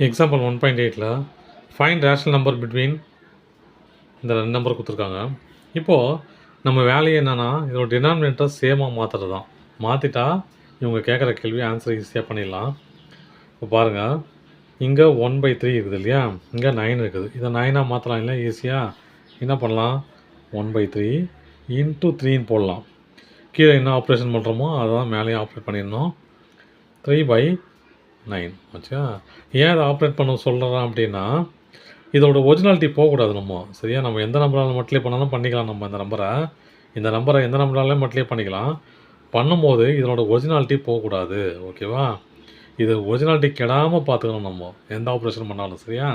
Example 1.8ல் find rational number between இந்த 2 number கொடுத்துருக்காங்க. இப்போது நம்ம வேலையை என்னென்னா இதோட டினாமினேட்டர் சேமாக மாற்றுறது தான். மாற்றிட்டா இவங்க கேட்குற கேள்வி ஆன்சர் ஈஸியாக பண்ணிடலாம். இப்போ பாருங்கள், இங்கே 1/3 இருக்குது இல்லையா, இங்கே 9 இருக்குது. இதை 9ஆக மாற்றலாம் இல்லை ஈஸியாக. என்ன பண்ணலாம், 1/3 இன்ட்டு 3ன்னு போடலாம். கீழே என்ன ஆப்ரேஷன் பண்ணுறோமோ அதை தான் மேலேயும் ஆப்ரேட் பண்ணிடணும். 3/9 ஆச்சா. ஏன் அதை ஆப்ரேட் பண்ண சொல்கிறோம் அப்படின்னா, இதோட ஒரிஜினாலிட்டி போகக்கூடாது. நம்ம சரியா, நம்ம எந்த நம்பரால் மல்டிப்ளை பண்ணாலும் பண்ணிக்கலாம். நம்ம இந்த நம்பரை எந்த நம்பராலையும் மல்டிப்ளை பண்ணிக்கலாம். பண்ணும்போது இதனோட ஒரிஜினாலிட்டி போகக்கூடாது. ஓகேவா, இது ஒரிஜினாலிட்டி கெடாமல் பார்த்துக்கணும் நம்ம எந்த ஆப்ரேஷன் பண்ணாலும். சரியா,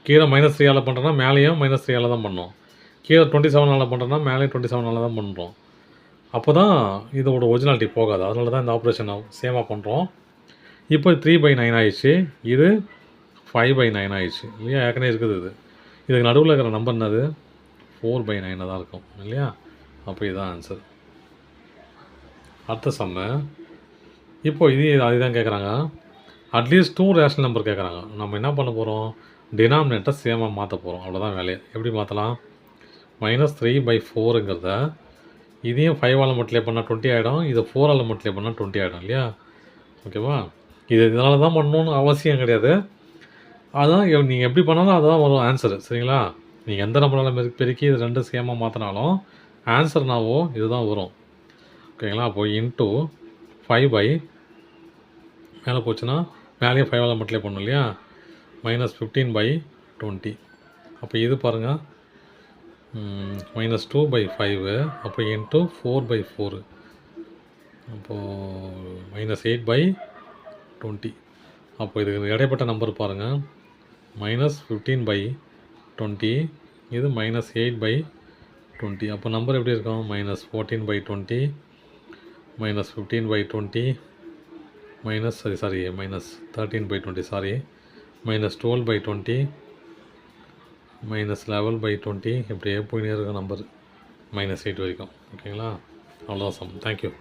கீழே -3ஆல் பண்ணுறோன்னா மேலேயும் -3ஆல் தான் பண்ணோம். கீழே 27ஆல் பண்ணுறோன்னா மேலேயும் 27ஆல் தான் பண்ணுறோம். அப்போ தான் இதோட ஒரிஜினாலிட்டி போகாது. அதனால தான் இந்த ஆப்ரேஷனை சேமாக பண்ணுறோம். இப்போ 3/9 ஆயிடுச்சு, இது 5/9 ஆயிடுச்சு இல்லையா. ஏற்கனவே இருக்குது இது. இதுக்கு நடுவில் இருக்கிற நம்பர் என்னது, 4/9 தான் இருக்கும் இல்லையா. அப்போ இதுதான் ஆன்சர். அடுத்த சம்மு. இப்போ அதுதான் கேட்குறாங்க. அட்லீஸ்ட் 2 ரேஷனல் நம்பர் கேட்குறாங்க. நம்ம என்ன பண்ண போகிறோம், டினாமினேட்டர் சேமாக மாற்ற போகிறோம். அவ்வளோதான் வேலையை. எப்படி மாற்றலாம், -3/4ங்கிறத இதையும் 5ஆல் மல்டிப்ளை பண்ணால் 20 ஆகிடும். இதை 4ஆல் மல்டிப்ளை பண்ணால் 20 ஆகிடும் இல்லையா. ஓகேவா, இதனால தான் பண்ணணுன்னு அவசியம் கிடையாது. அதான் நீங்கள் எப்படி பண்ணாலும் அதுதான் வரும் ஆன்சரு. சரிங்களா, நீங்கள் எந்த நம்பரால் பெருக்கி இது 2 சேமாக மாற்றினாலும் ஆன்சர்னாவோ இதுதான் வரும். ஓகேங்களா. அப்போது இன்ட்டு 5 மேலே போச்சுன்னா மேலேயும் 5ஆல் மல்டிப்ளை பண்ணணும் இல்லையா. -15/20. அப்போ இது பாருங்கள், -2/5. அப்போ இன்ட்டு 4/4. அப்போது -8/20. அப்போ இதுக்கு இடைப்பட்ட நம்பர் பாருங்கள், -15/20, இது -8/20. அப்போ நம்பர் எப்படி இருக்கும், -14/20, -15/20, -13/20, -12/20, -11/20. இப்படியே போயினே இருக்கும் நம்பர் -8 வரைக்கும். ஓகேங்களா, அவ்வளோதான் சம். தேங்க்யூ.